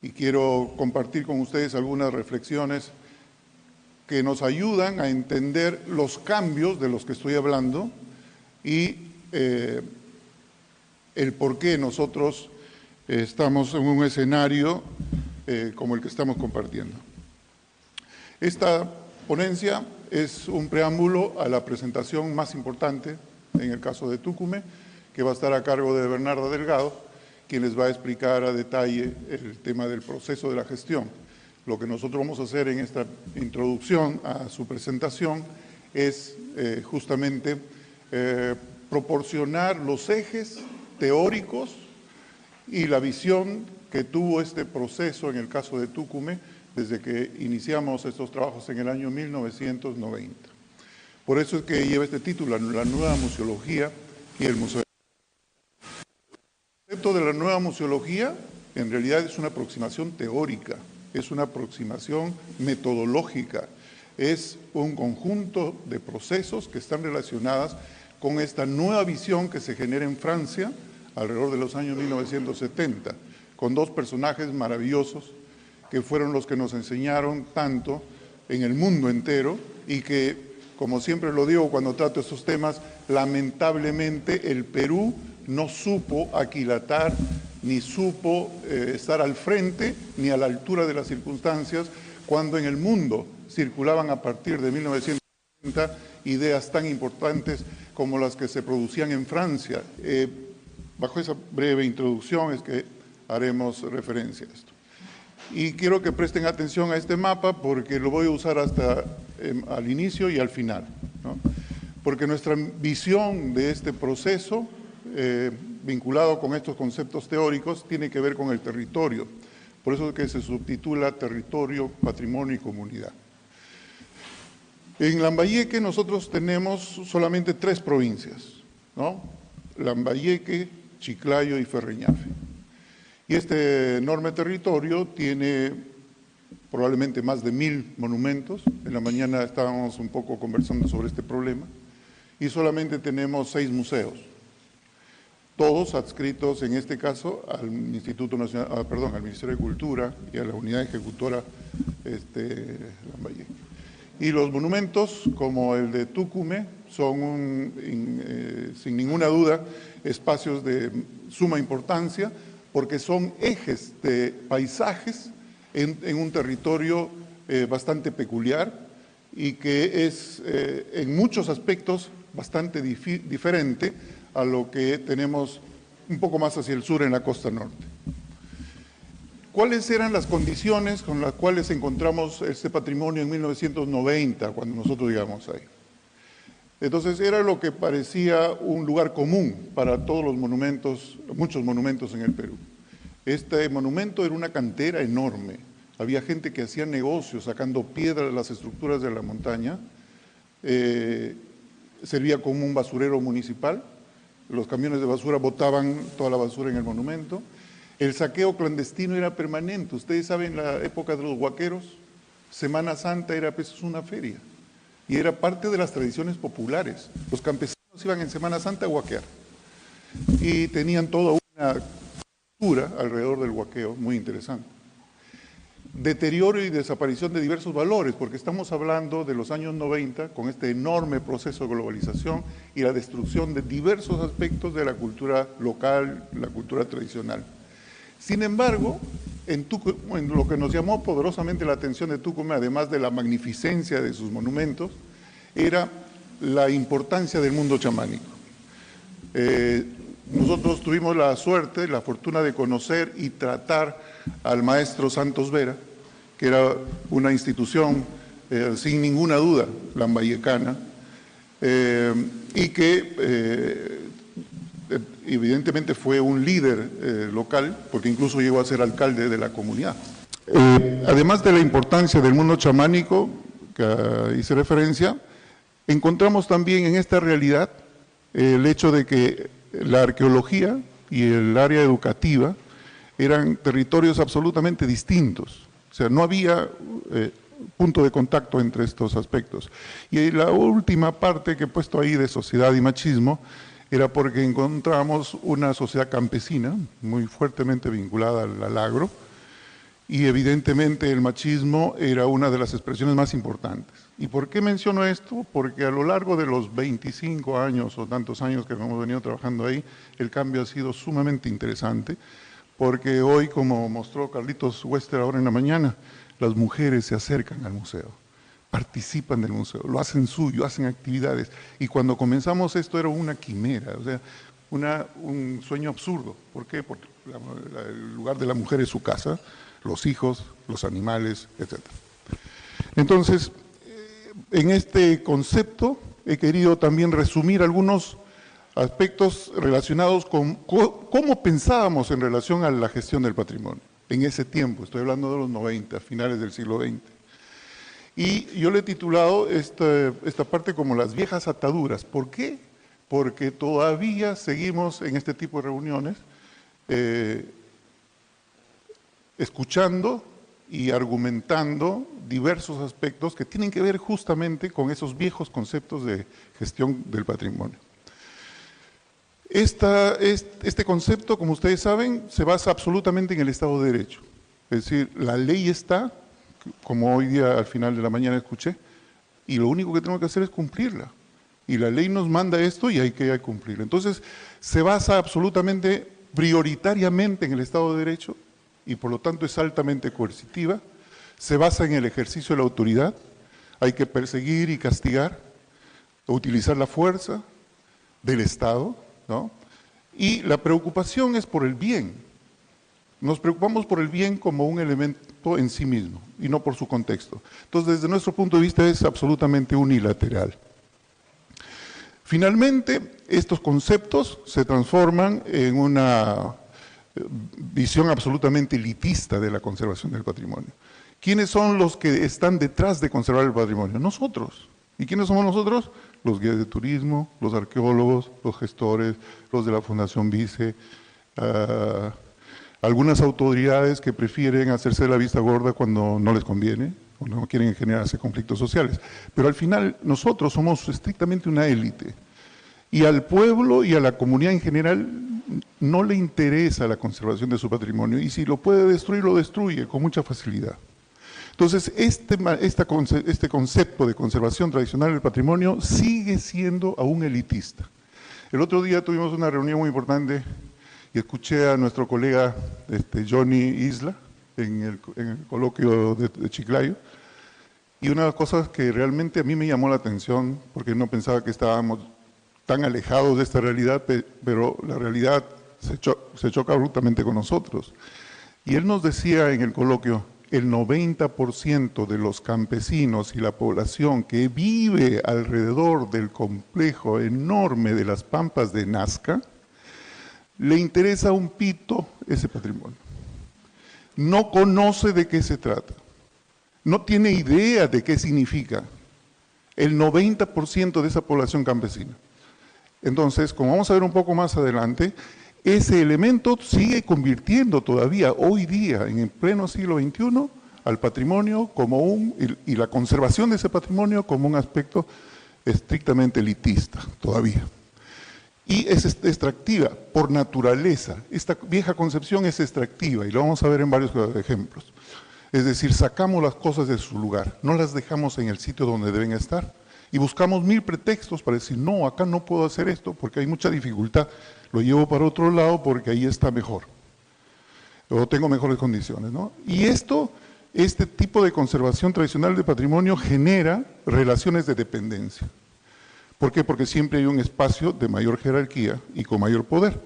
y quiero compartir con ustedes algunas reflexiones que nos ayudan a entender los cambios de los que estoy hablando y el por qué nosotros estamos en un escenario como el que estamos compartiendo. Esta ponencia es un preámbulo a la presentación más importante, en el caso de Tucumé, que va a estar a cargo de Bernarda Delgado, quien les va a explicar a detalle el tema del proceso de la gestión. Lo que nosotros vamos a hacer en esta introducción a su presentación es justamente proporcionar los ejes teóricos y la visión que tuvo este proceso en el caso de Tucumé desde que iniciamos estos trabajos en el año 1990. Por eso es que lleva este título, la nueva museología y el museo. El concepto de la nueva museología en realidad es una aproximación teórica, es una aproximación metodológica, es un conjunto de procesos que están relacionados con esta nueva visión que se genera en Francia alrededor de los años 1970, con dos personajes maravillosos que fueron los que nos enseñaron tanto en el mundo entero y que, como siempre lo digo cuando trato estos temas, lamentablemente el Perú no supo aquilatar, ni supo estar al frente, ni a la altura de las circunstancias, cuando en el mundo circulaban a partir de 1970 ideas tan importantes como las que se producían en Francia. Bajo esa breve introducción es que haremos referencia a esto. Y quiero que presten atención a este mapa porque lo voy a usar hasta al inicio y al final, ¿no? Porque nuestra visión de este proceso, vinculado con estos conceptos teóricos, tiene que ver con el territorio. Por eso es que se subtitula Territorio, Patrimonio y Comunidad. En Lambayeque nosotros tenemos solamente 3 provincias, ¿no? Lambayeque, Chiclayo y Ferreñafe. Y este enorme territorio tiene probablemente más de 1000 monumentos. En la mañana estábamos un poco conversando sobre este problema. Y solamente tenemos 6 museos, todos adscritos en este caso al Instituto Nacional, al Ministerio de Cultura y a la unidad ejecutora Lambayeque. Y los monumentos, como el de Tucumé, son sin ninguna duda espacios de suma importancia, porque son ejes de paisajes en un territorio bastante peculiar y que es en muchos aspectos bastante diferente a lo que tenemos un poco más hacia el sur en la costa norte. ¿Cuáles eran las condiciones con las cuales encontramos este patrimonio en 1990, cuando nosotros llegamos ahí? Entonces era lo que parecía un lugar común para todos los monumentos, muchos monumentos en el Perú. Este monumento era una cantera enorme. Había gente que hacía negocios sacando piedra de las estructuras de la montaña. Servía como un basurero municipal. Los camiones de basura botaban toda la basura en el monumento. El saqueo clandestino era permanente. Ustedes saben, la época de los huaqueros, Semana Santa era pues una feria. Y era parte de las tradiciones populares. Los campesinos iban en Semana Santa a huaquear. Y tenían toda una cultura alrededor del huaqueo muy interesante. Deterioro y desaparición de diversos valores, porque estamos hablando de los años 90, con este enorme proceso de globalización y la destrucción de diversos aspectos de la cultura local, la cultura tradicional. Sin embargo, en lo que nos llamó poderosamente la atención de Tucumé, además de la magnificencia de sus monumentos, era la importancia del mundo chamánico. Nosotros tuvimos la suerte, la fortuna de conocer y tratar al maestro Santos Vera, que era una institución sin ninguna duda lambayecana, y que evidentemente fue un líder local, porque incluso llegó a ser alcalde de la comunidad. Además de la importancia del mundo chamánico, que hice referencia, encontramos también en esta realidad el hecho de que la arqueología y el área educativa eran territorios absolutamente distintos. O sea, no había punto de contacto entre estos aspectos. Y la última parte que he puesto ahí de sociedad y machismo era porque encontramos una sociedad campesina muy fuertemente vinculada al agro y evidentemente el machismo era una de las expresiones más importantes. ¿Y por qué menciono esto? Porque a lo largo de los 25 años o tantos años que hemos venido trabajando ahí, el cambio ha sido sumamente interesante, porque hoy, como mostró Carlitos Wester ahora en la mañana, las mujeres se acercan al museo, participan del museo, lo hacen suyo, hacen actividades. Y cuando comenzamos esto era una quimera, o sea, un sueño absurdo. ¿Por qué? Porque el lugar de la mujer es su casa, los hijos, los animales, etc. Entonces, en este concepto he querido también resumir algunos aspectos relacionados con cómo pensábamos en relación a la gestión del patrimonio. En ese tiempo, estoy hablando de los 90, finales del siglo XX. Y yo le he titulado esta parte como las viejas ataduras. ¿Por qué? Porque todavía seguimos en este tipo de reuniones escuchando y argumentando diversos aspectos que tienen que ver justamente con esos viejos conceptos de gestión del patrimonio. Este concepto, como ustedes saben, se basa absolutamente en el Estado de Derecho. Es decir, la ley está, como hoy día al final de la mañana escuché, y lo único que tenemos que hacer es cumplirla. Y la ley nos manda esto y hay que cumplirlo. Entonces, se basa absolutamente, prioritariamente en el Estado de Derecho y por lo tanto es altamente coercitiva. Se basa en el ejercicio de la autoridad. Hay que perseguir y castigar, utilizar la fuerza del Estado, ¿no? Y la preocupación es por el bien. Nos preocupamos por el bien como un elemento en sí mismo y no por su contexto. Entonces, desde nuestro punto de vista es absolutamente unilateral. Finalmente, estos conceptos se transforman en una visión absolutamente elitista de la conservación del patrimonio. ¿Quiénes son los que están detrás de conservar el patrimonio? Nosotros. ¿Y quiénes somos nosotros? Los guías de turismo, los arqueólogos, los gestores, los de la Fundación Vice, algunas autoridades que prefieren hacerse la vista gorda cuando no les conviene, o no quieren generarse conflictos sociales. Pero al final nosotros somos estrictamente una élite. Y al pueblo y a la comunidad en general no le interesa la conservación de su patrimonio. Y si lo puede destruir, lo destruye con mucha facilidad. Entonces, este concepto de conservación tradicional del patrimonio sigue siendo aún elitista. El otro día tuvimos una reunión muy importante y escuché a nuestro colega Johnny Isla en el coloquio de Chiclayo, y una de las cosas que realmente a mí me llamó la atención, porque no pensaba que estábamos tan alejados de esta realidad, pero la realidad se choca abruptamente con nosotros. Y él nos decía en el coloquio, el 90% de los campesinos y la población que vive alrededor del complejo enorme de las Pampas de Nazca, le interesa un pito ese patrimonio. No conoce de qué se trata, no tiene idea de qué significa el 90% de esa población campesina. Entonces, como vamos a ver un poco más adelante, ese elemento sigue convirtiendo todavía hoy día, en el pleno siglo XXI, al patrimonio como y la conservación de ese patrimonio como un aspecto estrictamente elitista, todavía. Y es extractiva, por naturaleza. Esta vieja concepción es extractiva, y lo vamos a ver en varios ejemplos. Es decir, sacamos las cosas de su lugar, no las dejamos en el sitio donde deben estar, y buscamos 1000 pretextos para decir, no, acá no puedo hacer esto porque hay mucha dificultad, lo llevo para otro lado porque ahí está mejor, o tengo mejores condiciones, ¿no? Y este tipo de conservación tradicional de patrimonio genera relaciones de dependencia. ¿Por qué? Porque siempre hay un espacio de mayor jerarquía y con mayor poder.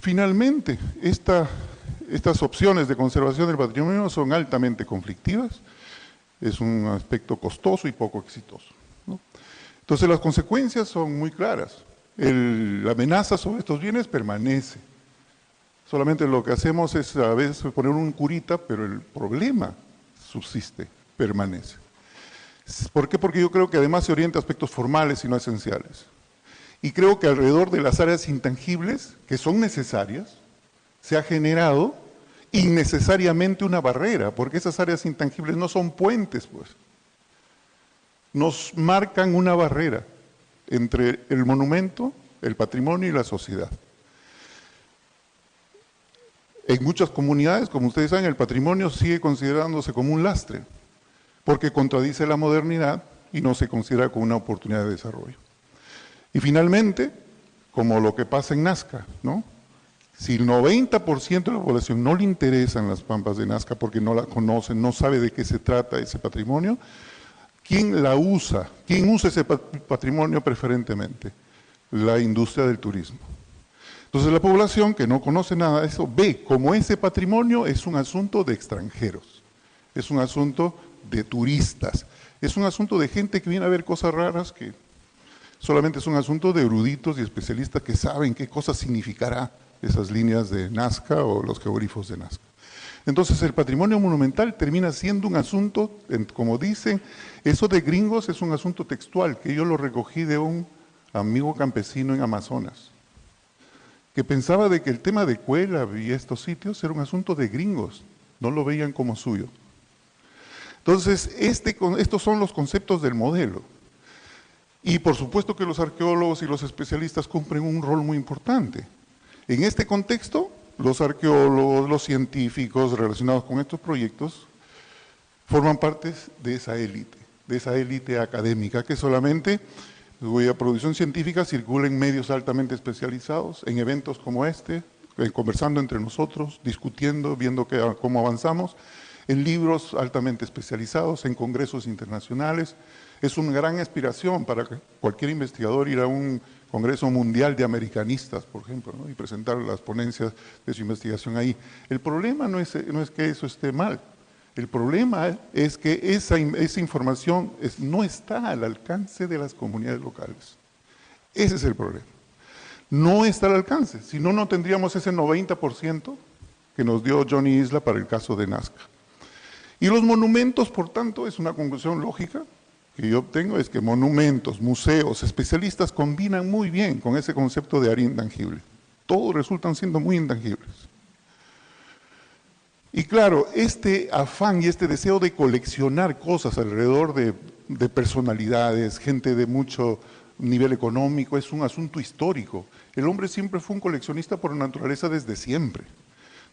Finalmente, estas opciones de conservación del patrimonio son altamente conflictivas, es un aspecto costoso y poco exitoso, ¿no? Entonces las consecuencias son muy claras. La amenaza sobre estos bienes permanece. Solamente lo que hacemos es a veces poner un curita, pero el problema subsiste, permanece. ¿Por qué? Porque yo creo que además se orienta a aspectos formales y no esenciales. Y creo que alrededor de las áreas intangibles, que son necesarias, se ha generado innecesariamente una barrera, porque esas áreas intangibles no son puentes, pues. Nos marcan una barrera entre el monumento, el patrimonio y la sociedad. En muchas comunidades, como ustedes saben, el patrimonio sigue considerándose como un lastre, porque contradice la modernidad y no se considera como una oportunidad de desarrollo. Y finalmente, como lo que pasa en Nazca, ¿no? Si el 90% de la población no le interesan las pampas de Nazca porque no la conocen, no sabe de qué se trata ese patrimonio, ¿quién la usa? ¿Quién usa ese patrimonio preferentemente? La industria del turismo. Entonces la población que no conoce nada de eso ve como ese patrimonio es un asunto de extranjeros, es un asunto de turistas, es un asunto de gente que viene a ver cosas raras, que solamente es un asunto de eruditos y especialistas que saben qué cosa significará esas líneas de Nazca o los geoglifos de Nazca. Entonces el patrimonio monumental termina siendo un asunto, como dicen, eso de gringos es un asunto textual, que yo lo recogí de un amigo campesino en Amazonas, que pensaba de que el tema de Cuela y estos sitios era un asunto de gringos, no lo veían como suyo. Entonces, estos son los conceptos del modelo. Y por supuesto que los arqueólogos y los especialistas cumplen un rol muy importante. En este contexto, los arqueólogos, los científicos relacionados con estos proyectos forman parte de esa élite académica que solamente, cuya producción científica circula en medios altamente especializados, en eventos como este, conversando entre nosotros, discutiendo, viendo cómo avanzamos, en libros altamente especializados, en congresos internacionales. Es una gran aspiración para cualquier investigador ir a un congreso mundial de americanistas, por ejemplo, ¿no? Y presentar las ponencias de su investigación ahí. El problema no es que eso esté mal, el problema es que esa información no está al alcance de las comunidades locales. Ese es el problema. No está al alcance, si no, no tendríamos ese 90% que nos dio Johnny Isla para el caso de Nazca. Y los monumentos, por tanto, es una conclusión lógica que yo obtengo, es que monumentos, museos, especialistas combinan muy bien con ese concepto de área intangible. Todos resultan siendo muy intangibles. Y claro, este afán y este deseo de coleccionar cosas alrededor de personalidades, gente de mucho nivel económico, es un asunto histórico. El hombre siempre fue un coleccionista por naturaleza desde siempre.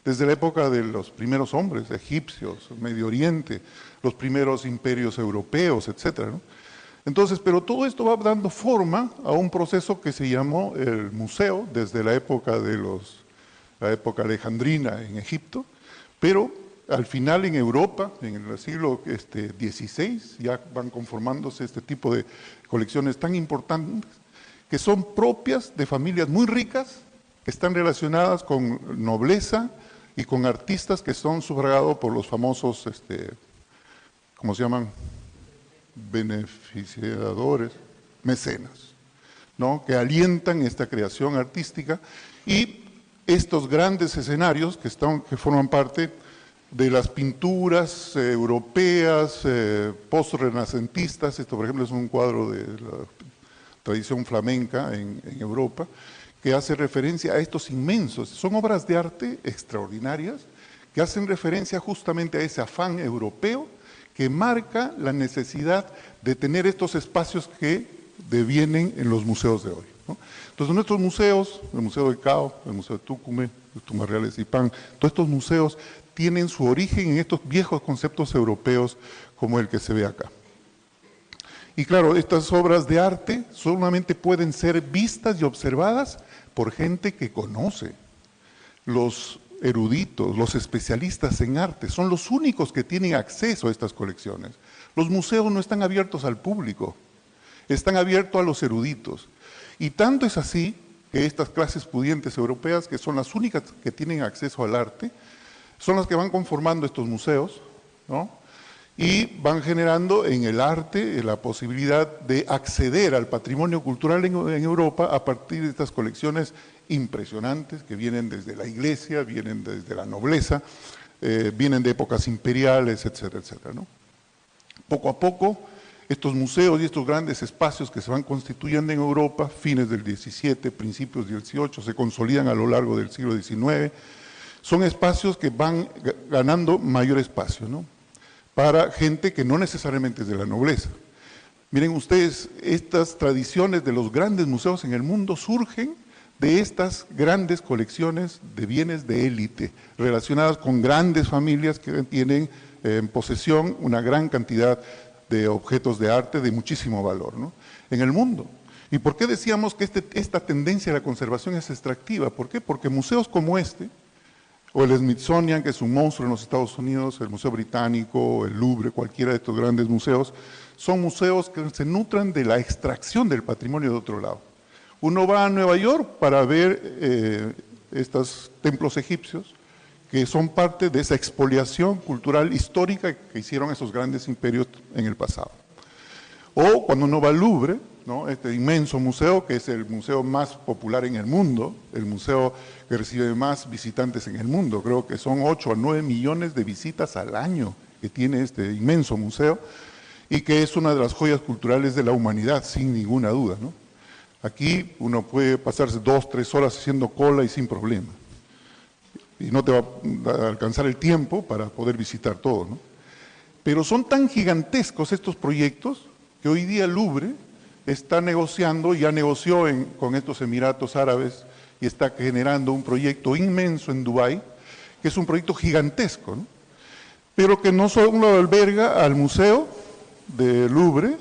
Desde la época de los primeros hombres, egipcios, Medio Oriente, los primeros imperios europeos, etc., ¿no? Entonces, pero todo esto va dando forma a un proceso que se llamó el museo, desde la época alejandrina en Egipto, pero al final en Europa, en el siglo XVI, ya van conformándose este tipo de colecciones tan importantes, que son propias de familias muy ricas, que están relacionadas con nobleza, y con artistas que son sufragados por los famosos, ¿cómo se llaman? Beneficiadores, mecenas, ¿no? Que alientan esta creación artística y estos grandes escenarios que forman parte de las pinturas europeas, post-renacentistas. Esto, por ejemplo, es un cuadro de la tradición flamenca en Europa, que hace referencia a estos inmensos, son obras de arte extraordinarias, que hacen referencia justamente a ese afán europeo que marca la necesidad de tener estos espacios que devienen en los museos de hoy, ¿no? Entonces nuestros museos, el Museo de Cao, el Museo de Tucumán, el Tumbas Reales de Zipán, todos estos museos tienen su origen en estos viejos conceptos europeos como el que se ve acá. Y claro, estas obras de arte solamente pueden ser vistas y observadas por gente que conoce. Los eruditos, los especialistas en arte, son los únicos que tienen acceso a estas colecciones. Los museos no están abiertos al público, están abiertos a los eruditos. Y tanto es así que estas clases pudientes europeas, que son las únicas que tienen acceso al arte, son las que van conformando estos museos, ¿no? Y van generando en el arte la posibilidad de acceder al patrimonio cultural en Europa a partir de estas colecciones impresionantes que vienen desde la iglesia, vienen desde la nobleza, vienen de épocas imperiales, etcétera, etcétera, ¿no? Poco a poco, estos museos y estos grandes espacios que se van constituyendo en Europa, fines del XVII, principios del XVIII, se consolidan a lo largo del siglo XIX, son espacios que van ganando mayor espacio, ¿no? Para gente que no necesariamente es de la nobleza. Miren ustedes, estas tradiciones de los grandes museos en el mundo surgen de estas grandes colecciones de bienes de élite, relacionadas con grandes familias que tienen en posesión una gran cantidad de objetos de arte de muchísimo valor, ¿no?, en el mundo. ¿Y por qué decíamos que esta tendencia a la conservación es extractiva? ¿Por qué? Porque museos como este, o el Smithsonian, que es un monstruo en los Estados Unidos, el Museo Británico, el Louvre, cualquiera de estos grandes museos, son museos que se nutren de la extracción del patrimonio de otro lado. Uno va a Nueva York para ver estos templos egipcios, que son parte de esa expoliación cultural histórica que hicieron esos grandes imperios en el pasado. O cuando uno va al Louvre, ¿no?, este inmenso museo, que es el museo más popular en el mundo, el museo que recibe más visitantes en el mundo, creo que son 8 a 9 millones de visitas al año que tiene este inmenso museo, y que es una de las joyas culturales de la humanidad, sin ninguna duda, ¿no? Aquí uno puede pasarse 2 o 3 horas haciendo cola y sin problema. Y no te va a alcanzar el tiempo para poder visitar todo, ¿no? Pero son tan gigantescos estos proyectos que hoy día el Louvre está negociando, ya negoció con estos Emiratos Árabes y está generando un proyecto inmenso en Dubái, que es un proyecto gigantesco, ¿no?, pero que no solo alberga al Museo del Louvre,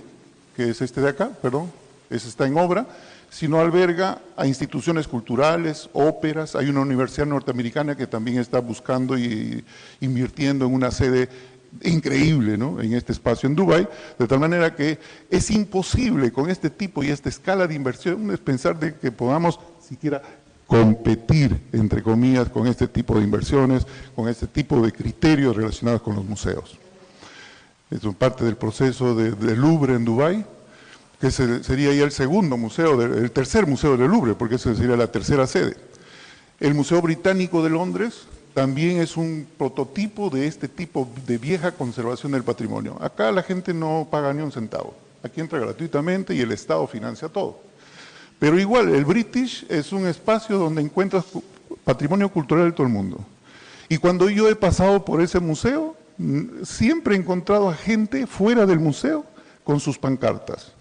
que es este de acá, perdón, ese está en obra, sino alberga a instituciones culturales, óperas. Hay una universidad norteamericana que también está buscando y invirtiendo en una sede increíble, ¿no?, en este espacio en Dubái, de tal manera que es imposible con este tipo y esta escala de inversión es pensar de que podamos siquiera competir, entre comillas, con este tipo de inversiones, con este tipo de criterios relacionados con los museos. Esto es parte del proceso del Louvre en Dubái, que sería ya el segundo museo, el tercer museo del Louvre, porque esa sería la tercera sede. El Museo Británico de Londres también es un prototipo de este tipo de vieja conservación del patrimonio. Acá la gente no paga ni un centavo, aquí entra gratuitamente y el Estado financia todo. Pero igual, el British es un espacio donde encuentras patrimonio cultural de todo el mundo. Y cuando yo he pasado por ese museo, siempre he encontrado a gente fuera del museo con sus pancartas.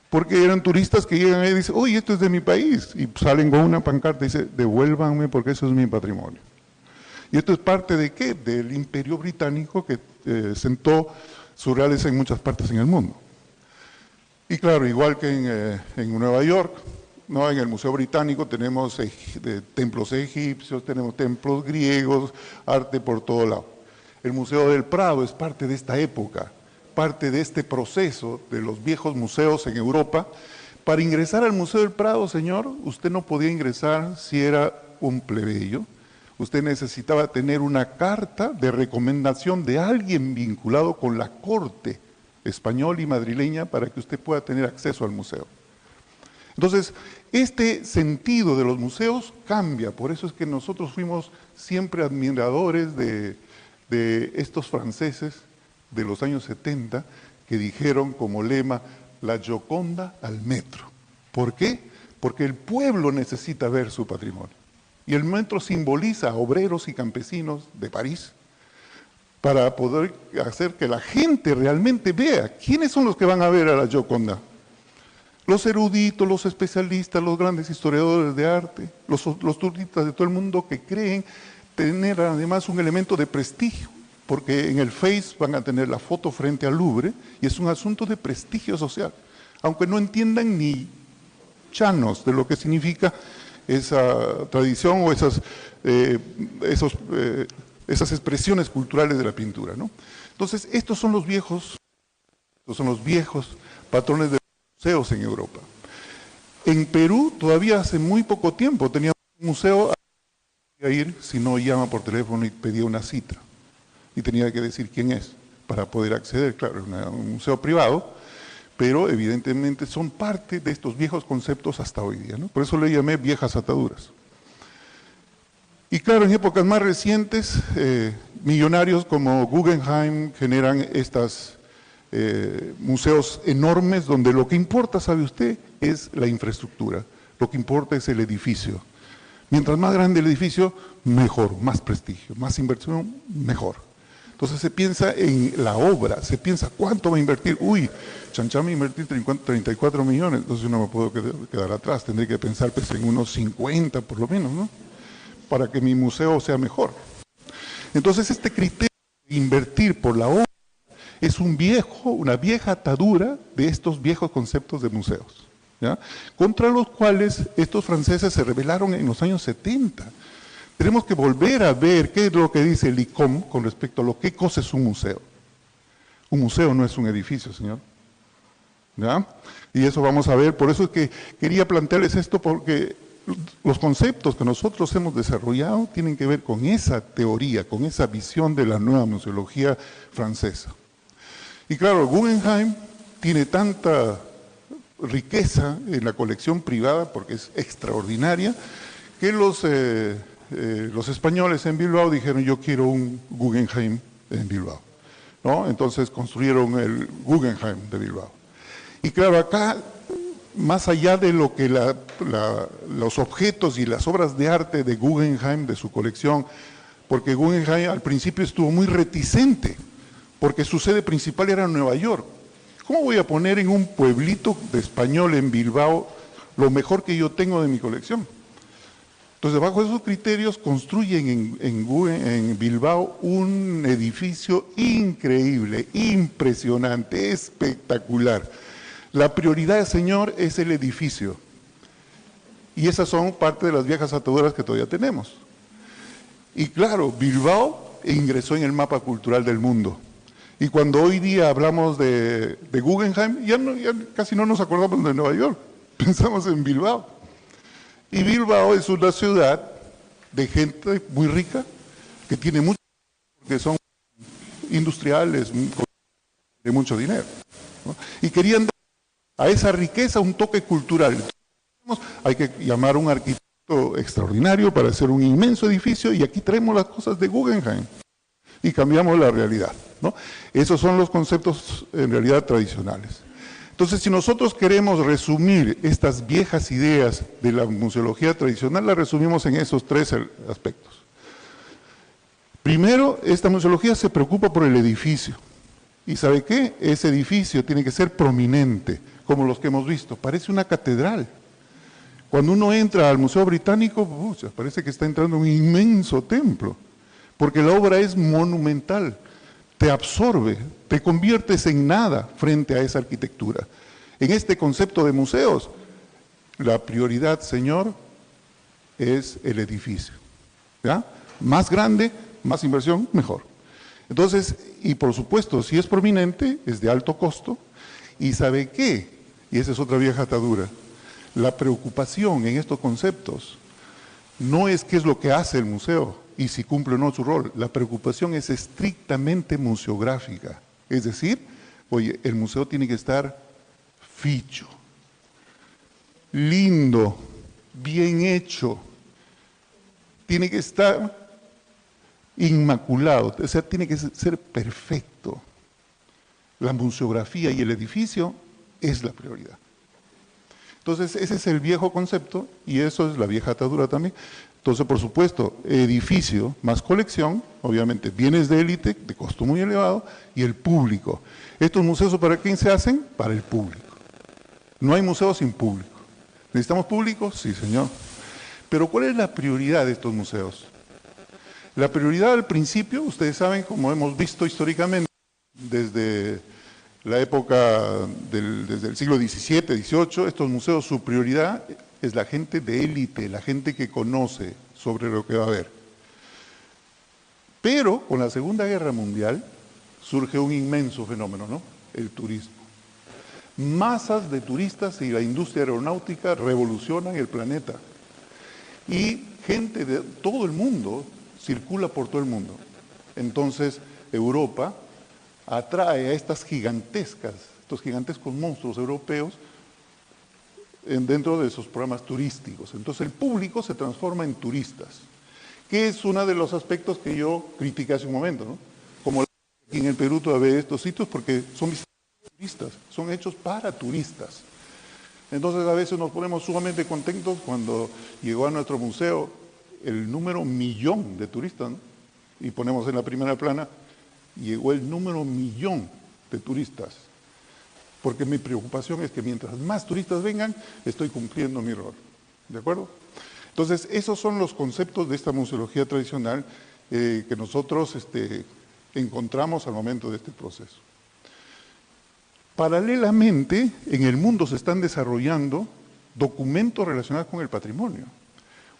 Porque eran turistas que llegan ahí y dicen, oye, esto es de mi país, y salen con una pancarta y dicen, devuélvanme porque eso es mi patrimonio. Y esto es parte ¿de qué? Del Imperio Británico que sentó sus reales en muchas partes en el mundo. Y claro, igual que en Nueva York, ¿no?, en el Museo Británico tenemos templos egipcios, tenemos templos griegos, arte por todo lado. El Museo del Prado es parte de esta época, parte de este proceso de los viejos museos en Europa. Para ingresar al Museo del Prado, señor, usted no podía ingresar si era un plebeyo. Usted necesitaba tener una carta de recomendación de alguien vinculado con la corte española y madrileña para que usted pueda tener acceso al museo. Entonces, este sentido de los museos cambia, por eso es que nosotros fuimos siempre admiradores de estos franceses de los años 70 que dijeron como lema, la Gioconda al metro. ¿Por qué? Porque el pueblo necesita ver su patrimonio. Y el metro simboliza a obreros y campesinos de París para poder hacer que la gente realmente vea quiénes son los que van a ver a la Gioconda. Los eruditos, los especialistas, los grandes historiadores de arte, los turistas de todo el mundo que creen tener además un elemento de prestigio, porque en el Face van a tener la foto frente al Louvre y es un asunto de prestigio social, aunque no entiendan ni chanos de lo que significa esa tradición o esas expresiones culturales de la pintura, ¿no? Entonces, estos son los viejos patrones de museos en Europa. En Perú, todavía hace muy poco tiempo, teníamos un museo a ir si no llama por teléfono y pedía una cita. Y tenía que decir quién es para poder acceder. Claro, es un museo privado, pero evidentemente son parte de estos viejos conceptos hasta hoy día, ¿no? Por eso le llamé viejas ataduras. Y claro, en épocas más recientes, millonarios como Guggenheim generan estos museos enormes donde lo que importa, ¿sabe usted?, es la infraestructura. Lo que importa es el edificio. Mientras más grande el edificio, mejor, más prestigio, más inversión, mejor. Entonces se piensa en la obra, se piensa cuánto va a invertir. Uy, Chan va a invertir 34 millones, entonces no me puedo quedar atrás, tendré que pensar pues, en unos 50 por lo menos, ¿no? Para que mi museo sea mejor. Entonces este criterio de invertir por la obra es una vieja atadura de estos viejos conceptos de museos, ¿ya? Contra los cuales estos franceses se rebelaron en los años 70. Tenemos que volver a ver qué es lo que dice el ICOM con respecto a lo que cosa es un museo. Un museo no es un edificio, señor. ¿Ya? Y eso vamos a ver, por eso es que quería plantearles esto, porque los conceptos que nosotros hemos desarrollado tienen que ver con esa teoría, con esa visión de la nueva museología francesa. Y claro, Guggenheim tiene tanta riqueza en la colección privada, porque es extraordinaria, que los españoles en Bilbao dijeron, yo quiero un Guggenheim en Bilbao, ¿no? Entonces construyeron el Guggenheim de Bilbao. Y claro, acá, más allá de lo que los objetos y las obras de arte de Guggenheim, de su colección, porque Guggenheim al principio estuvo muy reticente, porque su sede principal era en Nueva York. ¿Cómo voy a poner en un pueblito de español en Bilbao lo mejor que yo tengo de mi colección? Entonces, bajo esos criterios, construyen en Bilbao un edificio increíble, impresionante, espectacular. La prioridad, señor, es el edificio. Y esas son parte de las viejas ataduras que todavía tenemos. Y claro, Bilbao ingresó en el mapa cultural del mundo. Y cuando hoy día hablamos de Guggenheim, ya casi no nos acordamos de Nueva York, pensamos en Bilbao. Y Bilbao es una ciudad de gente muy rica, que tiene mucho, que son industriales, de mucho dinero, ¿no? Y querían dar a esa riqueza un toque cultural. Entonces, hay que llamar a un arquitecto extraordinario para hacer un inmenso edificio, y aquí traemos las cosas de Guggenheim y cambiamos la realidad, ¿no? Esos son los conceptos en realidad tradicionales. Entonces, si nosotros queremos resumir estas viejas ideas de la museología tradicional, las resumimos en esos tres aspectos. Primero, esta museología se preocupa por el edificio. ¿Y sabe qué? Ese edificio tiene que ser prominente, como los que hemos visto. Parece una catedral. Cuando uno entra al Museo Británico, parece que está entrando a un inmenso templo, porque la obra es monumental. Te absorbe, te conviertes en nada frente a esa arquitectura. En este concepto de museos, la prioridad, señor, es el edificio, ¿ya? Más grande, más inversión, mejor. Entonces, y por supuesto, si es prominente, es de alto costo, y ¿sabe qué? Y esa es otra vieja atadura. La preocupación en estos conceptos no es qué es lo que hace el museo, y si cumple o no su rol. La preocupación es estrictamente museográfica. Es decir, oye, el museo tiene que estar ficho, lindo, bien hecho, tiene que estar inmaculado, o sea, tiene que ser perfecto. La museografía y el edificio es la prioridad. Entonces, ese es el viejo concepto, y eso es la vieja atadura también. Entonces, por supuesto, edificio más colección, obviamente bienes de élite, de costo muy elevado, y el público. ¿Estos museos para quién se hacen? Para el público. No hay museos sin público. ¿Necesitamos público? Sí, señor. Pero ¿cuál es la prioridad de estos museos? La prioridad al principio, ustedes saben, como hemos visto históricamente, desde la época desde el siglo XVII, XVIII, estos museos, su prioridad es la gente de élite, la gente que conoce sobre lo que va a haber. Pero con la Segunda Guerra Mundial surge un inmenso fenómeno, ¿no? El turismo. Masas de turistas y la industria aeronáutica revolucionan el planeta. Y gente de todo el mundo circula por todo el mundo. Entonces, Europa atrae a estos gigantescos monstruos europeos dentro de sus programas turísticos. Entonces el público se transforma en turistas, que es uno de los aspectos que yo critiqué hace un momento, ¿no? Como aquí en el Perú todavía estos sitios, porque son turistas, son hechos para turistas. Entonces a veces nos ponemos sumamente contentos cuando llegó a nuestro museo el número 1.000.000 de turistas, ¿no? Y ponemos en la primera plana llegó el número 1.000.000 de turistas. Porque mi preocupación es que mientras más turistas vengan, estoy cumpliendo mi rol. ¿De acuerdo? Entonces, esos son los conceptos de esta museología tradicional que nosotros encontramos al momento de este proceso. Paralelamente, en el mundo se están desarrollando documentos relacionados con el patrimonio.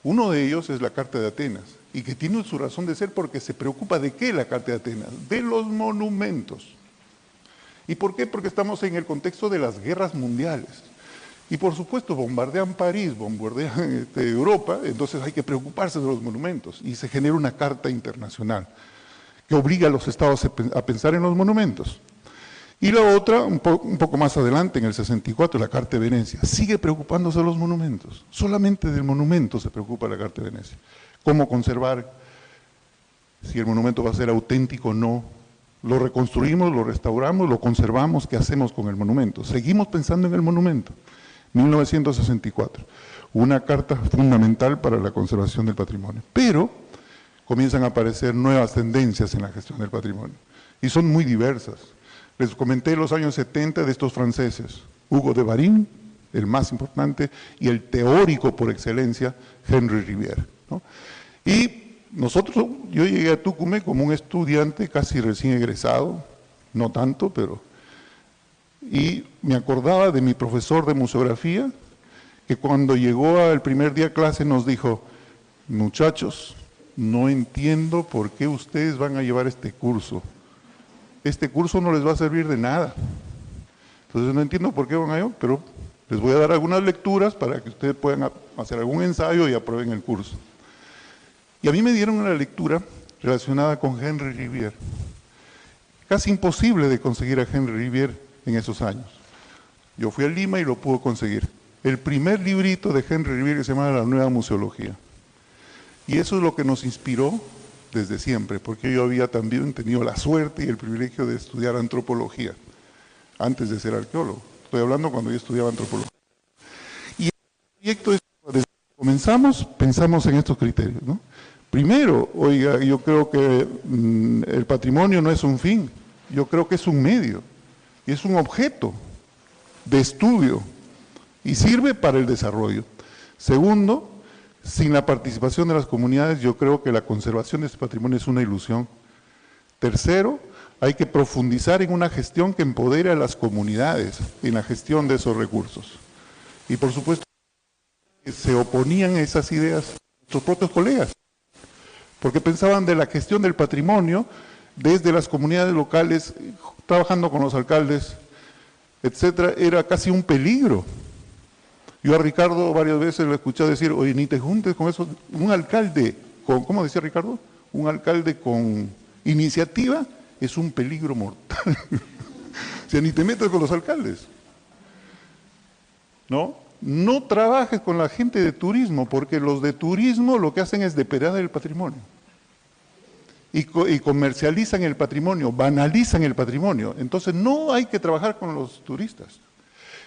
Uno de ellos es la Carta de Atenas, y que tiene su razón de ser porque se preocupa de qué la Carta de Atenas, de los monumentos. ¿Y por qué? Porque estamos en el contexto de las guerras mundiales. Y por supuesto bombardean París, bombardean Europa, entonces hay que preocuparse de los monumentos. Y se genera una carta internacional que obliga a los estados a pensar en los monumentos. Y la otra, un poco más adelante, en el 64, la Carta de Venecia, sigue preocupándose de los monumentos. Solamente del monumento se preocupa la Carta de Venecia. ¿Cómo conservar? Si el monumento va a ser auténtico o no. Lo reconstruimos, lo restauramos, lo conservamos, ¿qué hacemos con el monumento? Seguimos pensando en el monumento. 1964, una carta fundamental para la conservación del patrimonio. Pero comienzan a aparecer nuevas tendencias en la gestión del patrimonio. Y son muy diversas. Les comenté los años 70 de estos franceses, Hugo de Varin, el más importante, y el teórico por excelencia, Henri Rivière, ¿no? Y nosotros, yo llegué a Tucumán como un estudiante casi recién egresado, no tanto, pero... Y me acordaba de mi profesor de museografía, que cuando llegó al primer día de clase nos dijo, muchachos, no entiendo por qué ustedes van a llevar este curso. Este curso no les va a servir de nada. Entonces no entiendo por qué van a llevar, pero les voy a dar algunas lecturas para que ustedes puedan hacer algún ensayo y aprueben el curso. Y a mí me dieron una lectura relacionada con Henri Rivière. Casi imposible de conseguir a Henri Rivière en esos años. Yo fui a Lima y lo pude conseguir. El primer librito de Henri Rivière que se llama La Nueva Museología. Y eso es lo que nos inspiró desde siempre, porque yo había también tenido la suerte y el privilegio de estudiar antropología, antes de ser arqueólogo. Estoy hablando cuando yo estudiaba antropología. Y el proyecto es, desde que comenzamos, pensamos en estos criterios, ¿no? Primero, oiga, yo creo que el patrimonio no es un fin, yo creo que es un medio, y es un objeto de estudio, y sirve para el desarrollo. Segundo, sin la participación de las comunidades, yo creo que la conservación de este patrimonio es una ilusión. Tercero, hay que profundizar en una gestión que empodere a las comunidades en la gestión de esos recursos. Y por supuesto, se oponían a esas ideas nuestros propios colegas, porque pensaban de la gestión del patrimonio desde las comunidades locales, trabajando con los alcaldes, etcétera, era casi un peligro. Yo a Ricardo varias veces lo he escuchado decir, oye, ni te juntes con eso, un alcalde, ¿cómo decía Ricardo? Un alcalde con iniciativa es un peligro mortal. O sea, ni te metas con los alcaldes. No trabajes con la gente de turismo, porque los de turismo lo que hacen es depredar el patrimonio. Y comercializan el patrimonio, banalizan el patrimonio. Entonces no hay que trabajar con los turistas.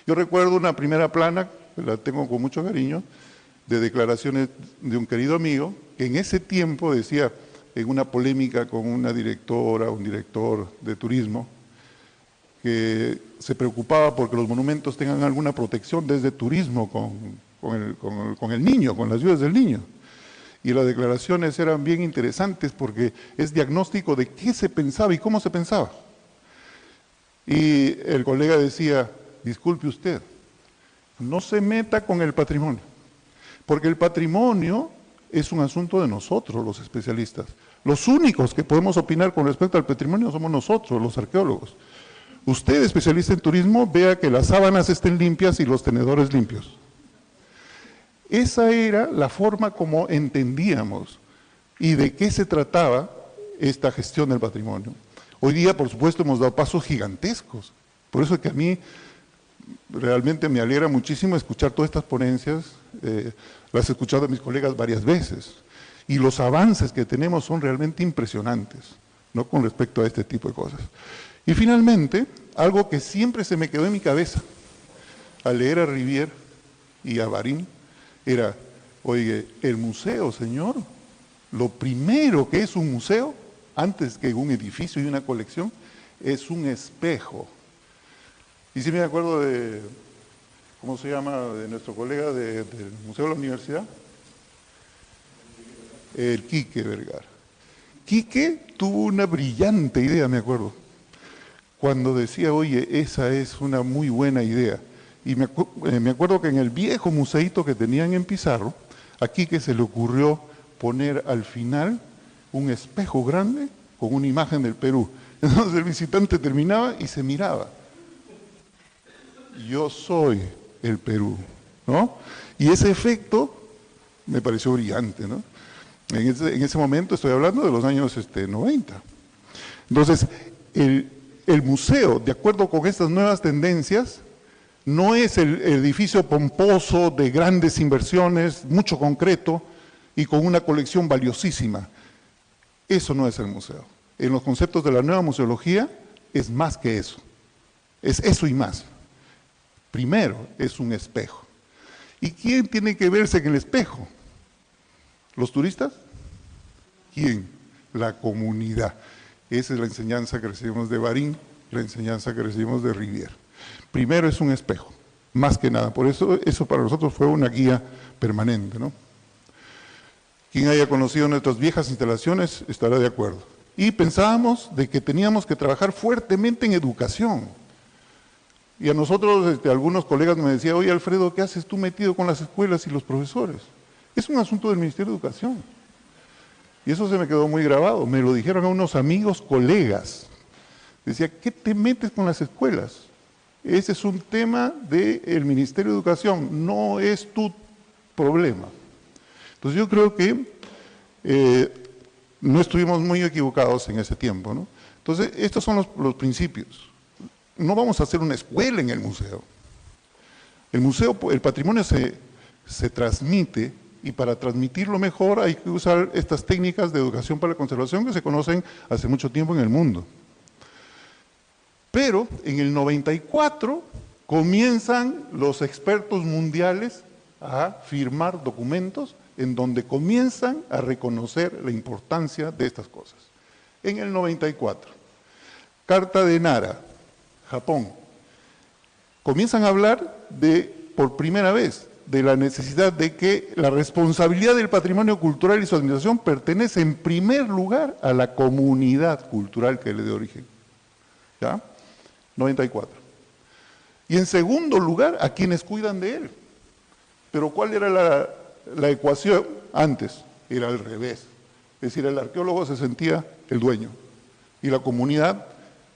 Yo recuerdo una primera plana, la tengo con mucho cariño, de declaraciones de un querido amigo, que en ese tiempo decía, en una polémica con una directora, un director de turismo, que se preocupaba porque los monumentos tengan alguna protección desde turismo con el niño, con las vidas del niño. Y las declaraciones eran bien interesantes porque es diagnóstico de qué se pensaba y cómo se pensaba. Y el colega decía, disculpe usted, no se meta con el patrimonio, porque el patrimonio es un asunto de nosotros, los especialistas. Los únicos que podemos opinar con respecto al patrimonio somos nosotros, los arqueólogos. Usted, especialista en turismo, vea que las sábanas estén limpias y los tenedores limpios. Esa era la forma como entendíamos y de qué se trataba esta gestión del patrimonio. Hoy día, por supuesto, hemos dado pasos gigantescos. Por eso es que a mí realmente me alegra muchísimo escuchar todas estas ponencias, las he escuchado a mis colegas varias veces, y los avances que tenemos son realmente impresionantes, ¿no?, con respecto a este tipo de cosas. Y finalmente, algo que siempre se me quedó en mi cabeza, al leer a Rivière y a Varin, era, oye, el museo, señor, lo primero que es un museo antes que un edificio y una colección, es un espejo. Y sí me acuerdo de, ¿cómo se llama?, de nuestro colega del Museo de la Universidad, el Quique Vergara. Quique tuvo una brillante idea, me acuerdo, cuando decía, oye, esa es una muy buena idea. Y me acuerdo que en el viejo museíto que tenían en Pizarro, a Quique se le ocurrió poner al final un espejo grande con una imagen del Perú. Entonces el visitante terminaba y se miraba. Yo soy el Perú, ¿no? Y ese efecto me pareció brillante, ¿no? En ese momento estoy hablando de los años 90. Entonces, el museo, de acuerdo con estas nuevas tendencias, no es el edificio pomposo de grandes inversiones, mucho concreto y con una colección valiosísima. Eso no es el museo. En los conceptos de la nueva museología es más que eso. Es eso y más. Primero, es un espejo. ¿Y quién tiene que verse en el espejo? ¿Los turistas? ¿Quién? La comunidad. Esa es la enseñanza que recibimos de Barín, la enseñanza que recibimos de Rivière. Primero es un espejo, más que nada. Por eso para nosotros fue una guía permanente, ¿no? Quien haya conocido nuestras viejas instalaciones estará de acuerdo. Y pensábamos de que teníamos que trabajar fuertemente en educación. Y a nosotros, algunos colegas me decían, oye Alfredo, ¿qué haces tú metido con las escuelas y los profesores? Es un asunto del Ministerio de Educación. Y eso se me quedó muy grabado. Me lo dijeron a unos amigos, colegas. Decía, ¿qué te metes con las escuelas? Ese es un tema del Ministerio de Educación, no es tu problema. Entonces yo creo que no estuvimos muy equivocados en ese tiempo, ¿no? Entonces estos son los principios. No vamos a hacer una escuela en el museo. El museo, el patrimonio se transmite, y para transmitirlo mejor hay que usar estas técnicas de educación para la conservación que se conocen hace mucho tiempo en el mundo. Pero en el 94 comienzan los expertos mundiales a firmar documentos en donde comienzan a reconocer la importancia de estas cosas. En el 94, Carta de Nara, Japón, comienzan a hablar por primera vez, de la necesidad de que la responsabilidad del patrimonio cultural y su administración pertenece en primer lugar a la comunidad cultural que le dé origen. ¿Ya? 94. Y en segundo lugar, a quienes cuidan de él. Pero ¿cuál era la ecuación antes? Era al revés. Es decir, el arqueólogo se sentía el dueño. Y la comunidad,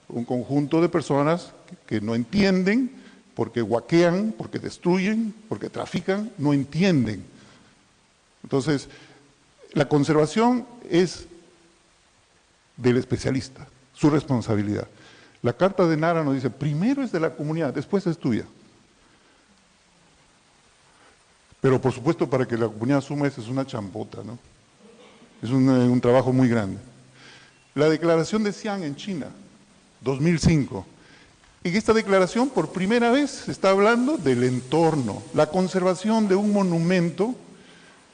un conjunto de personas que no entienden, porque guaquean, porque destruyen, porque trafican, no entienden. Entonces, la conservación es del especialista, su responsabilidad. La Carta de Nara nos dice, primero es de la comunidad, después es tuya. Pero por supuesto, para que la comunidad asuma eso es una champota, ¿no? Es un trabajo muy grande. La declaración de Xi'an en China, 2005. En esta declaración, por primera vez, se está hablando del entorno. La conservación de un monumento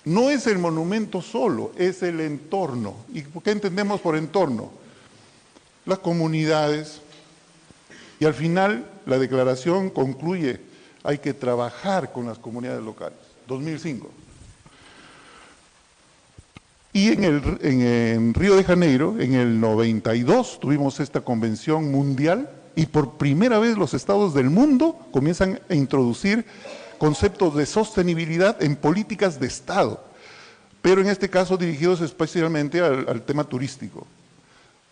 no es el monumento solo, es el entorno. ¿Y qué entendemos por entorno? Las comunidades. Y al final, la declaración concluye, hay que trabajar con las comunidades locales. 2005. Y en Río de Janeiro, en el 92, tuvimos esta convención mundial y por primera vez los estados del mundo comienzan a introducir conceptos de sostenibilidad en políticas de Estado, pero en este caso dirigidos especialmente al tema turístico.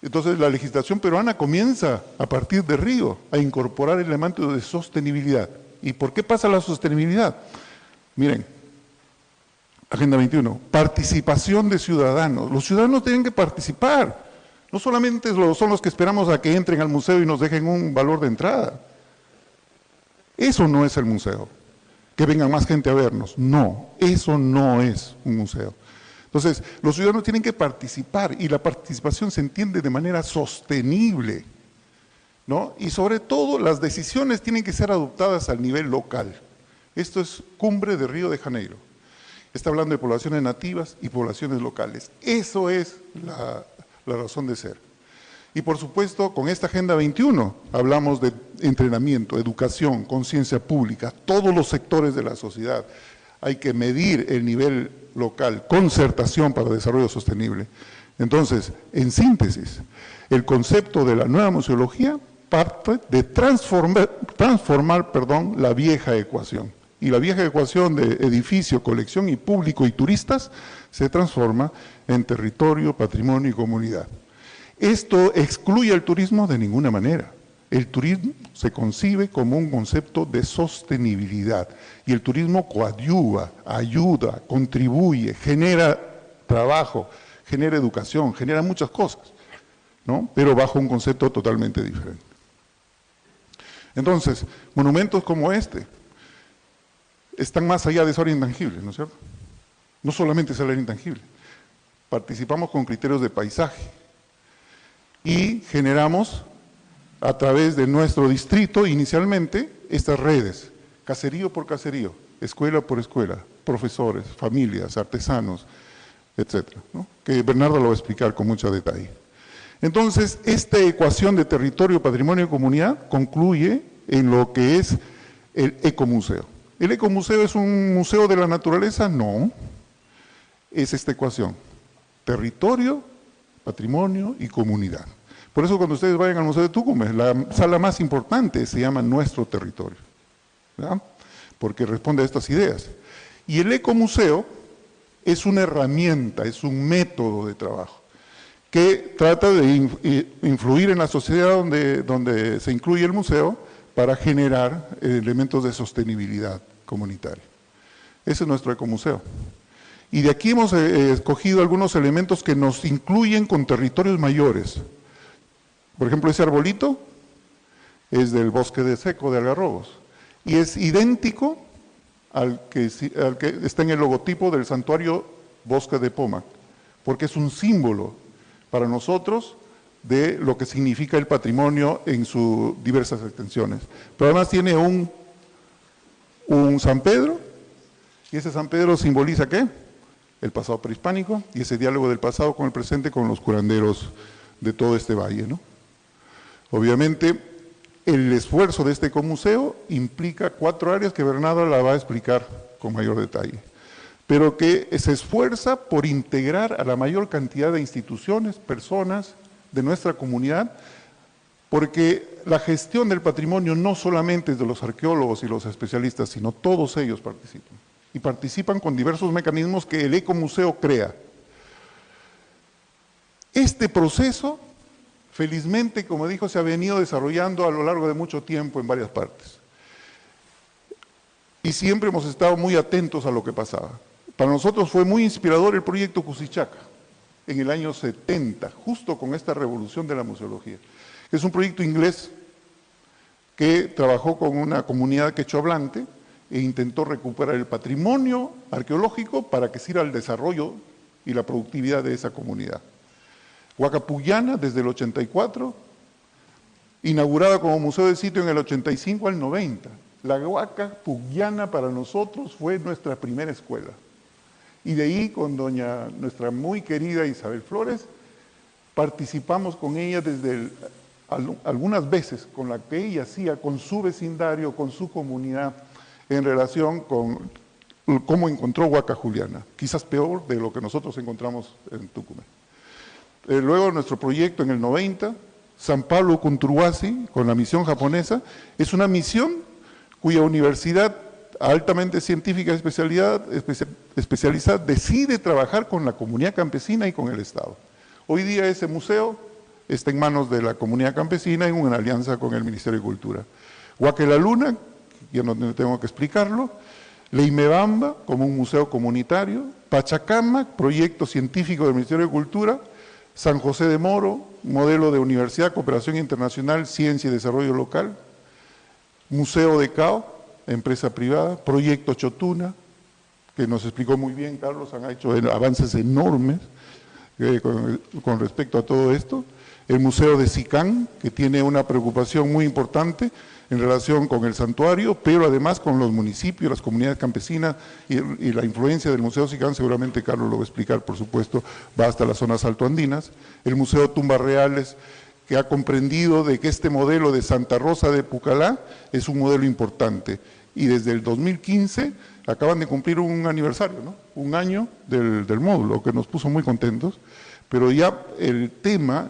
Entonces la legislación peruana comienza a partir de Río a incorporar elementos de sostenibilidad. ¿Y por qué pasa la sostenibilidad? Miren, Agenda 21, participación de ciudadanos. Los ciudadanos tienen que participar. No solamente son los que esperamos a que entren al museo y nos dejen un valor de entrada. Eso no es el museo. Que venga más gente a vernos. No, eso no es un museo. Entonces, los ciudadanos tienen que participar y la participación se entiende de manera sostenible, ¿no? Y sobre todo, las decisiones tienen que ser adoptadas al nivel local. Esto es Cumbre de Río de Janeiro. Está hablando de poblaciones nativas y poblaciones locales. Eso es la la razón de ser. Y por supuesto, con esta Agenda 21 hablamos de entrenamiento, educación, conciencia pública, todos los sectores de la sociedad. Hay que medir el nivel local, concertación para desarrollo sostenible. Entonces, en síntesis, el concepto de la nueva museología parte de transformar la vieja ecuación. Y la vieja ecuación de edificio, colección y público y turistas se transforma en territorio, patrimonio y comunidad. ¿Esto excluye el turismo? De ninguna manera. El turismo se concibe como un concepto de sostenibilidad y el turismo coadyuva, ayuda, contribuye, genera trabajo, genera educación, genera muchas cosas, ¿no? Pero bajo un concepto totalmente diferente. Entonces, monumentos como este están más allá de ser intangibles, ¿no es cierto? No solamente es el área intangible. Participamos con criterios de paisaje y generamos a través de nuestro distrito inicialmente estas redes, caserío por caserío, escuela por escuela, profesores, familias, artesanos, etcétera, ¿no? Que Bernardo lo va a explicar con mucho detalle. Entonces, esta ecuación de territorio, patrimonio y comunidad concluye en lo que es el ecomuseo. ¿El ecomuseo es un museo de la naturaleza? No, es esta ecuación, territorio, patrimonio y comunidad. Por eso cuando ustedes vayan al Museo de Tucumán, la sala más importante se llama Nuestro Territorio, ¿verdad? Porque responde a estas ideas. Y el ecomuseo es una herramienta, es un método de trabajo que trata de influir en la sociedad donde se incluye el museo para generar elementos de sostenibilidad comunitaria. Ese es nuestro ecomuseo. Y de aquí hemos escogido algunos elementos que nos incluyen con territorios mayores. Por ejemplo, ese arbolito es del bosque de seco de Algarrobos y es idéntico al que está en el logotipo del santuario Bosque de Pomac, porque es un símbolo para nosotros de lo que significa el patrimonio en sus diversas extensiones. Pero además tiene un San Pedro, y ese San Pedro simboliza ¿qué? El pasado prehispánico y ese diálogo del pasado con el presente con los curanderos de todo este valle, ¿no? Obviamente, el esfuerzo de este ecomuseo implica 4 áreas que Bernardo la va a explicar con mayor detalle, pero que se esfuerza por integrar a la mayor cantidad de instituciones, personas de nuestra comunidad, porque la gestión del patrimonio no solamente es de los arqueólogos y los especialistas, sino todos ellos participan. Y participan con diversos mecanismos que el ecomuseo crea. Este proceso, felizmente, como dijo, se ha venido desarrollando a lo largo de mucho tiempo en varias partes. Y siempre hemos estado muy atentos a lo que pasaba. Para nosotros fue muy inspirador el proyecto Cusichaca, en el año 70, justo con esta revolución de la museología. Es un proyecto inglés que trabajó con una comunidad quechohablante e intentó recuperar el patrimonio arqueológico para que sirva al desarrollo y la productividad de esa comunidad. Huacapuyana, desde el 84, inaugurada como museo de sitio en el 85 al 90. La Huacapuyana para nosotros fue nuestra primera escuela. Y de ahí, con nuestra muy querida Isabel Flores, participamos con ella desde algunas veces con la que ella hacía con su vecindario, con su comunidad, en relación con cómo encontró Huaca Juliana, quizás peor de lo que nosotros encontramos en Tucumán. Luego nuestro proyecto en el 90, San Pablo Kunturwasi, con la misión japonesa, es una misión cuya universidad altamente científica especializada decide trabajar con la comunidad campesina y con el Estado. Hoy día ese museo está en manos de la comunidad campesina en una alianza con el Ministerio de Cultura. Huaca la Luna, ya no tengo que explicarlo, Leimebamba como un museo comunitario, Pachacama, proyecto científico del Ministerio de Cultura, San José de Moro, modelo de Universidad, Cooperación Internacional, Ciencia y Desarrollo Local, Museo de Cao, empresa privada, Proyecto Chotuna, que nos explicó muy bien Carlos, han hecho avances enormes con respecto a todo esto, el Museo de Sicán, que tiene una preocupación muy importante en relación con el santuario, pero además con los municipios, las comunidades campesinas y la influencia del Museo Sicán, seguramente Carlos lo va a explicar, por supuesto, va hasta las zonas altoandinas. El Museo Tumbas Reales, que ha comprendido de que este modelo de Santa Rosa de Pucallá es un modelo importante. Y desde el 2015 acaban de cumplir un aniversario, ¿no? Un año del módulo, que nos puso muy contentos, pero ya el tema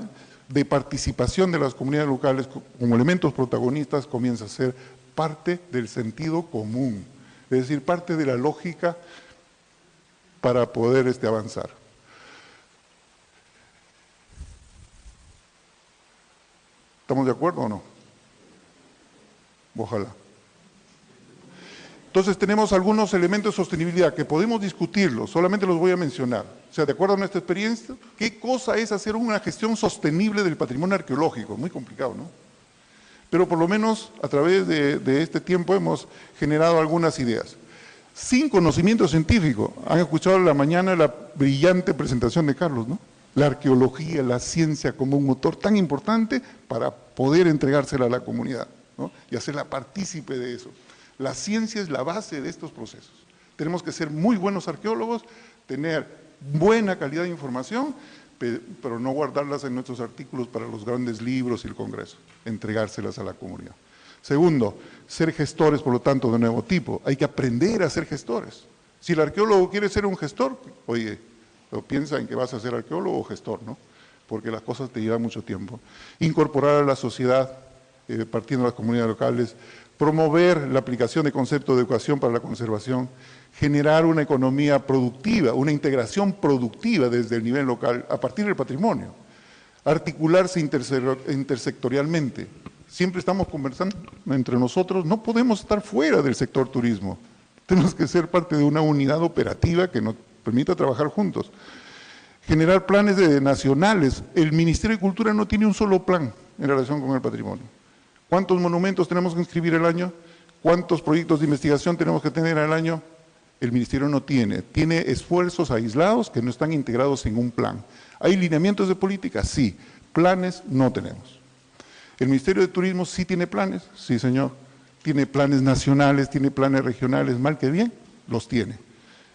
de participación de las comunidades locales como elementos protagonistas comienza a ser parte del sentido común, es decir, parte de la lógica para poder avanzar. ¿Estamos de acuerdo o no? Ojalá. Entonces tenemos algunos elementos de sostenibilidad que podemos discutirlos, solamente los voy a mencionar. O sea, de acuerdo a nuestra experiencia, ¿qué cosa es hacer una gestión sostenible del patrimonio arqueológico? Muy complicado, ¿no? Pero por lo menos a través de este tiempo hemos generado algunas ideas. Sin conocimiento científico, han escuchado en la mañana la brillante presentación de Carlos, ¿no? La arqueología, la ciencia como un motor tan importante para poder entregársela a la comunidad, ¿no? Y hacerla partícipe de eso. La ciencia es la base de estos procesos. Tenemos que ser muy buenos arqueólogos, tener buena calidad de información, pero no guardarlas en nuestros artículos para los grandes libros y el Congreso, entregárselas a la comunidad. Segundo, ser gestores, por lo tanto, de nuevo tipo. Hay que aprender a ser gestores. Si el arqueólogo quiere ser un gestor, oye, piensa en que vas a ser arqueólogo o gestor, ¿no? Porque las cosas te llevan mucho tiempo. Incorporar a la sociedad, partiendo de las comunidades locales, promover la aplicación de conceptos de educación para la conservación, generar una economía productiva, una integración productiva desde el nivel local a partir del patrimonio, articularse intersectorialmente. Siempre estamos conversando entre nosotros, no podemos estar fuera del sector turismo, tenemos que ser parte de una unidad operativa que nos permita trabajar juntos. Generar planes nacionales. El Ministerio de Cultura no tiene un solo plan en relación con el patrimonio. ¿Cuántos monumentos tenemos que inscribir al año? ¿Cuántos proyectos de investigación tenemos que tener al año? El Ministerio no tiene. Tiene esfuerzos aislados que no están integrados en un plan. ¿Hay lineamientos de política? Sí. Planes no tenemos. ¿El Ministerio de Turismo sí tiene planes? Sí, señor. Tiene planes nacionales, tiene planes regionales, mal que bien, los tiene.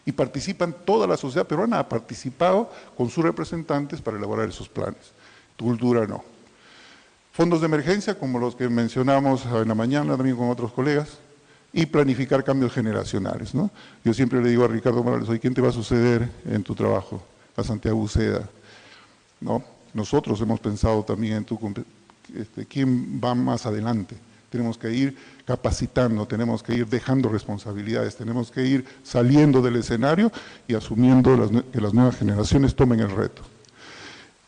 Y participan, toda la sociedad peruana ha participado con sus representantes para elaborar esos planes. Cultura no. Fondos de emergencia, como los que mencionamos en la mañana también con otros colegas, y planificar cambios generacionales, ¿no? Yo siempre le digo a Ricardo Morales, oye, ¿quién te va a suceder en tu trabajo? A Santiago Uceda, ¿no? Nosotros hemos pensado también en quién va más adelante. Tenemos que ir capacitando, tenemos que ir dejando responsabilidades, tenemos que ir saliendo del escenario y asumiendo que las nuevas generaciones tomen el reto.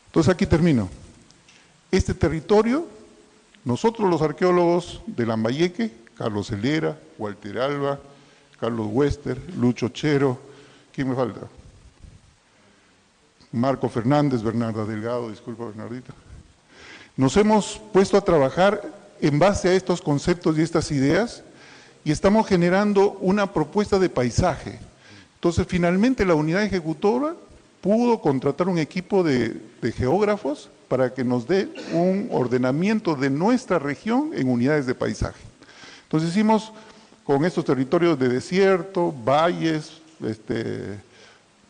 Entonces aquí termino. Este territorio, nosotros los arqueólogos de Lambayeque, Carlos Helera, Walter Alba, Carlos Wester, Lucho Chero, ¿quién me falta? Marco Fernández, Bernarda Delgado, disculpa Bernardita. Nos hemos puesto a trabajar en base a estos conceptos y estas ideas y estamos generando una propuesta de paisaje. Entonces finalmente la unidad ejecutora pudo contratar un equipo de geógrafos para que nos dé un ordenamiento de nuestra región en unidades de paisaje. Entonces hicimos con estos territorios de desierto, valles,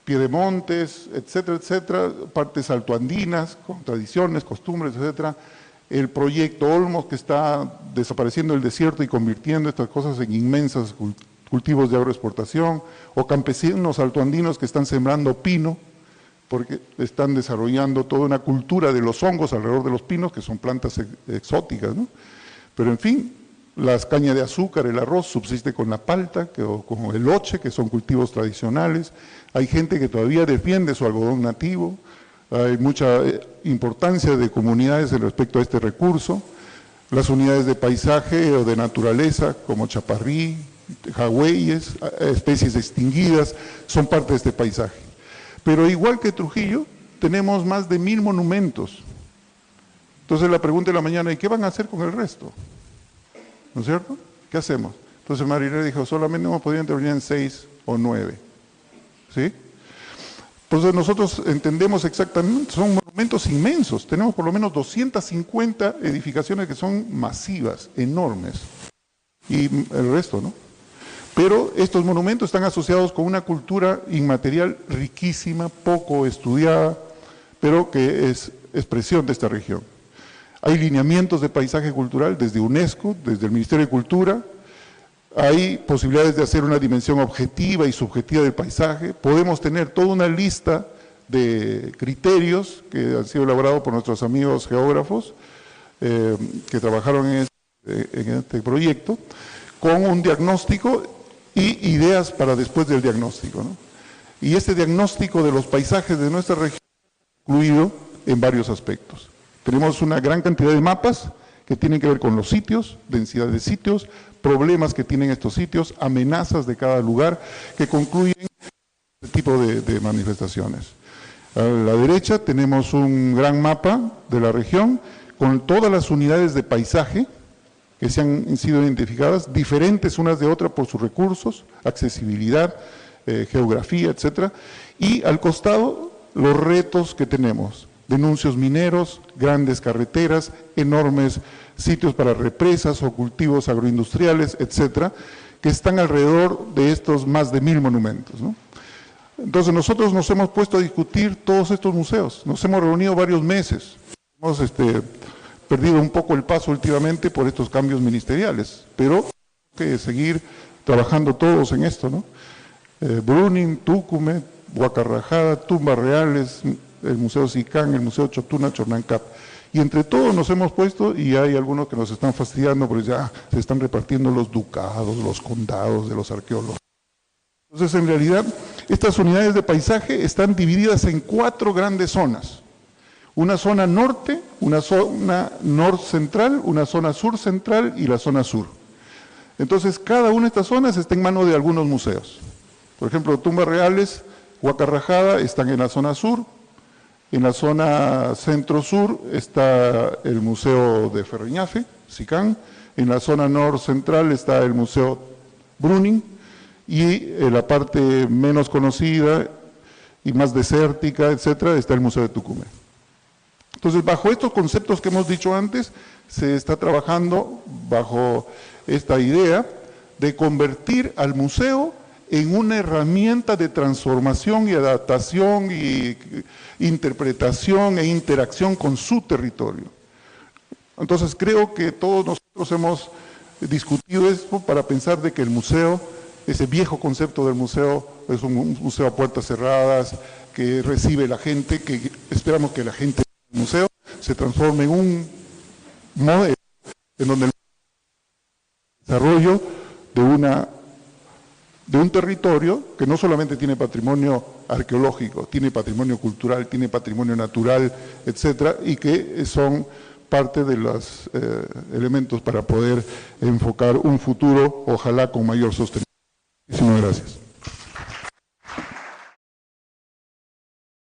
piedemontes, etcétera, etcétera, partes altoandinas, con tradiciones, costumbres, etcétera, el proyecto Olmos que está desapareciendo el desierto y convirtiendo estas cosas en inmensos cultivos de agroexportación, o campesinos altoandinos que están sembrando pino, porque están desarrollando toda una cultura de los hongos alrededor de los pinos, que son plantas exóticas, ¿no? Pero en fin, las cañas de azúcar, el arroz, subsiste con la palta, o con el loche, que son cultivos tradicionales. Hay gente que todavía defiende su algodón nativo, hay mucha importancia de comunidades respecto a este recurso. Las unidades de paisaje o de naturaleza, como chaparrí, jagüeyes, especies extinguidas, son parte de este paisaje. Pero igual que Trujillo, tenemos más de 1000 monumentos. Entonces la pregunta de la mañana, ¿y qué van a hacer con el resto? ¿No es cierto? ¿Qué hacemos? Entonces Marilena dijo, solamente hemos podido intervenir en 6 o 9. ¿Sí? Entonces nosotros entendemos exactamente, son monumentos monumentos inmensos, tenemos por lo menos 250 edificaciones que son masivas, enormes, y el resto, ¿no? Pero estos monumentos están asociados con una cultura inmaterial riquísima, poco estudiada, pero que es expresión de esta región. Hay lineamientos de paisaje cultural desde UNESCO, desde el Ministerio de Cultura, hay posibilidades de hacer una dimensión objetiva y subjetiva del paisaje, podemos tener toda una lista de criterios que han sido elaborados por nuestros amigos geógrafos que trabajaron en este proyecto, con un diagnóstico y ideas para después del diagnóstico, ¿no? Y este diagnóstico de los paisajes de nuestra región incluido en varios aspectos. Tenemos una gran cantidad de mapas que tienen que ver con los sitios, densidad de sitios, problemas que tienen estos sitios, amenazas de cada lugar, que concluyen este tipo de manifestaciones. A la derecha tenemos un gran mapa de la región con todas las unidades de paisaje que se han sido identificadas, diferentes unas de otras por sus recursos, accesibilidad, geografía, etcétera, y al costado los retos que tenemos, denuncios mineros, grandes carreteras, enormes sitios para represas o cultivos agroindustriales, etcétera, que están alrededor de estos más de 1000 monumentos, ¿no? Entonces nosotros nos hemos puesto a discutir todos estos museos, nos hemos reunido varios meses, hemos perdido un poco el paso últimamente por estos cambios ministeriales, pero hay que seguir trabajando todos en esto, ¿no? Bruning, Tucumé, Huacarrajada, Tumbas Reales, el Museo Sicán, el Museo Chotuna, Chornancap. Y entre todos nos hemos puesto, y hay algunos que nos están fastidiando porque ya se están repartiendo los ducados, los condados de los arqueólogos. Entonces, en realidad, estas unidades de paisaje están divididas en 4 grandes zonas. Una zona norte, una zona norcentral, una zona sur-central y la zona sur. Entonces, cada una de estas zonas está en manos de algunos museos. Por ejemplo, Tumbas Reales, Huacarrajada están en la zona sur. En la zona centro-sur está el Museo de Ferreñafe, Sicán. En la zona norcentral está el Museo Bruning. Y en la parte menos conocida y más desértica, etcétera, está el Museo de Tucumán. Entonces, bajo estos conceptos que hemos dicho antes, se está trabajando bajo esta idea de convertir al museo en una herramienta de transformación y adaptación y interpretación e interacción con su territorio. Entonces, creo que todos nosotros hemos discutido esto para pensar de que el museo, ese viejo concepto del museo, es un museo a puertas cerradas, que recibe la gente, que esperamos que la gente del museo se transforme en un modelo en donde el desarrollo de un territorio que no solamente tiene patrimonio arqueológico, tiene patrimonio cultural, tiene patrimonio natural, etcétera, y que son parte de los elementos para poder enfocar un futuro, ojalá con mayor sostenibilidad. Muchísimas gracias.